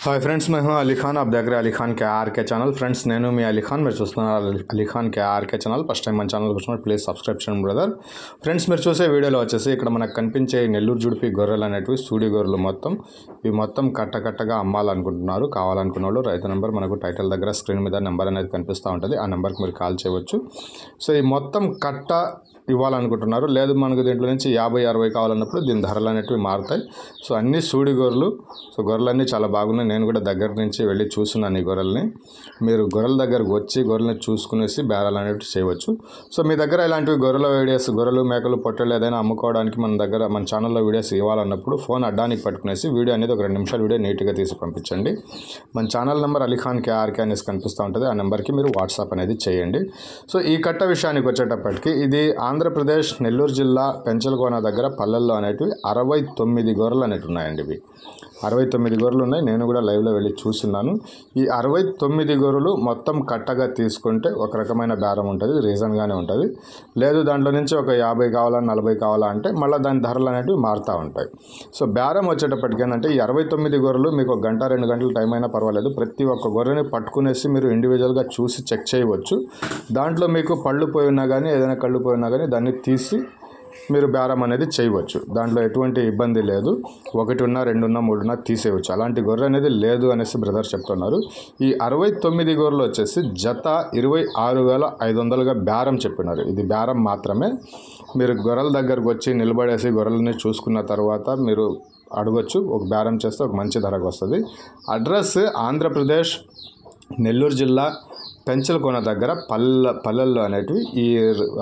Hi friends, मैं हूं अली खान। आप देख रहे हैं अली खान के आर के ఛానల్। ఫ్రెండ్స్ నేను మీ అలీ ఖాన్, మీరు చూస్తున్నారు అలీ ఖాన్ के आर के ఛానల్। ఫస్ట్ టైం మన ఛానల్ చూస్తున్నారు, ప్లీజ్ సబ్స్క్రైబ్ చేయండి బ్రదర్। ఫ్రెండ్స్, మీరు చూసే వీడియోలో వచ్చేసి ఇక్కడ మనకు కనిపించే నెల్లూరు జుడిపి గొర్రెలు అనేటివి సూడి గొర్రెలు ఇవి మొత్తం కట్టగా అమ్మాలనుకుంటున్నారు। కావాలనుకున్న వాళ్ళు రైతు నెంబర్ మనకు టైటిల్ దగ్గర స్క్రీన్ మీద నెంబర్ అనేది కనిపిస్తూ ఉంటుంది, ఆ నెంబర్కి మీరు కాల్ చేయవచ్చు। సో ఈ మొత్తం కట్ట ఇవ్వాలనుకుంటున్నారు, లేదు మనకు దీంట్లో నుంచి 50-60 కావాలన్నప్పుడు దీని ధరలు అనేటివి మారుతాయి। సో అన్ని సూడి గొర్రెలు, సో గొర్రెలన్నీ చాలా బాగున్నాయి। నేను కూడా దగ్గర నుంచి వెళ్ళి చూస్తున్నాను ఈ గొర్రెల్ని। మీరు గొర్రెల దగ్గరకు వచ్చి గొర్రెల్ని చూసుకునేసి బేరాలు అనేవి చేయవచ్చు। సో మీ దగ్గర ఇలాంటివి గొర్రెల వీడియోస్, గొర్రెలు మేకలు పొట్టేళ్ళు ఏదైనా అమ్ముకోవడానికి మన ఛానల్లో వీడియోస్ ఇవ్వాలన్నప్పుడు ఫోన్ అడ్డానికి పట్టుకునేసి వీడియో అనేది ఒక 2 నిమిషాల వీడియో నీట్గా తీసి పంపించండి। మన channel number Ali Khan KRK అనేసి కనిపిస్తూ ఉంటుంది, ఆ నెంబర్కి మీరు వాట్సాప్ అనేది చేయండి। సో ఈ కట్ట విషయానికి వచ్చేటప్పటికి ఇది ఆంధ్రప్రదేశ్ నెల్లూరు జిల్లా పెంచలకోన దగ్గర పల్లెల్లో అనేటివి 69 గొర్రెలు అనేవి ఉన్నాయండి। ఇవి 69 గొర్రెలు ఉన్నాయి, నేను కూడా లైవ్లో వెళ్ళి చూస్తున్నాను। ఈ 69 గొర్రెలు మొత్తం కట్టగా తీసుకుంటే ఒక రకమైన బేరం ఉంటుంది, రీజన్గానే ఉంటుంది। లేదు దాంట్లో నుంచి ఒక 50 కావాలా 40 కావాలా అంటే మళ్ళీ దాని ధరలు అనేవి మారుతూ ఉంటాయి। సో బేరం వచ్చేటప్పటికి ఏంటంటే ఈ 69 గొర్రెలు మీకు 1 గంట 2 గంటల టైం అయినా పర్వాలేదు, ప్రతి ఒక్క గొర్రెని పట్టుకునేసి మీరు ఇండివిజువల్గా చూసి చెక్ చేయవచ్చు। దాంట్లో మీకు పళ్ళు పోయి ఉన్నా కానీ ఏదైనా కళ్ళు పోయి ఉన్నా కానీ దాన్ని తీసి మీరు బేరం అనేది చేయవచ్చు, దాంట్లో ఎటువంటి ఇబ్బంది లేదు। 1 ఉన్నా 2 ఉన్నా 3 ఉన్నా తీసేయవచ్చు, అలాంటి గొర్రె అనేది లేదు అనేసి బ్రదర్ చెప్తున్నారు। ఈ 69 గొర్రెలు వచ్చేసి జత 26,500గా బేరం చెప్పినారు। ఇది బేరం మాత్రమే, మీరు గొర్రెల దగ్గరకు వచ్చి నిలబడేసి గొర్రెలని చూసుకున్న తర్వాత మీరు అడగొచ్చు, ఒక బేరం చేస్తే ఒక మంచి ధరకు వస్తుంది। అడ్రస్ ఆంధ్రప్రదేశ్ నెల్లూరు జిల్లా పెంచలకోన దగ్గర పల్లెల్లో అనేటివి ఈ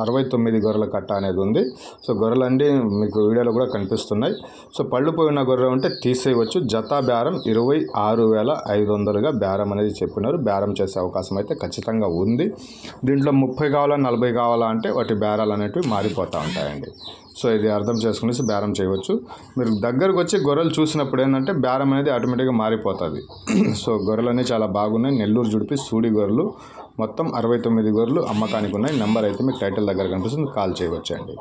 69 గొర్రెల కట్ట అనేది ఉంది। సో గొర్రెలన్నీ మీకు వీడియోలో కూడా కనిపిస్తున్నాయి। సో పళ్ళు పోయిన గొర్రె ఉంటే తీసేయవచ్చు, జత బేరం 26,500గా బేరం అనేది చెప్పినారు। బేరం చేసే అవకాశం అయితే ఖచ్చితంగా ఉంది। దీంట్లో 30 కావాలా 40 కావాలా అంటే వాటి బేరాలు అనేటివి మారిపోతూ ఉంటాయండి। సో ఇది అర్థం చేసుకునేసి బేరం చేయవచ్చు। మీరు దగ్గరకు వచ్చి గొర్రెలు చూసినప్పుడు ఏంటంటే బేరం అనేది ఆటోమేటిక్గా మారిపోతుంది। సో గొర్రెలన్నీ చాలా బాగున్నాయి, నెల్లూరు జుడిపి సూడి గొర్రెలు మొత్తం 69 గొర్రెలు అమ్మకానికి ఉన్నాయి। నెంబర్ అయితే మీకు టైటిల్ దగ్గర కనిపిస్తుంది, కాల్ చేయవచ్చండి।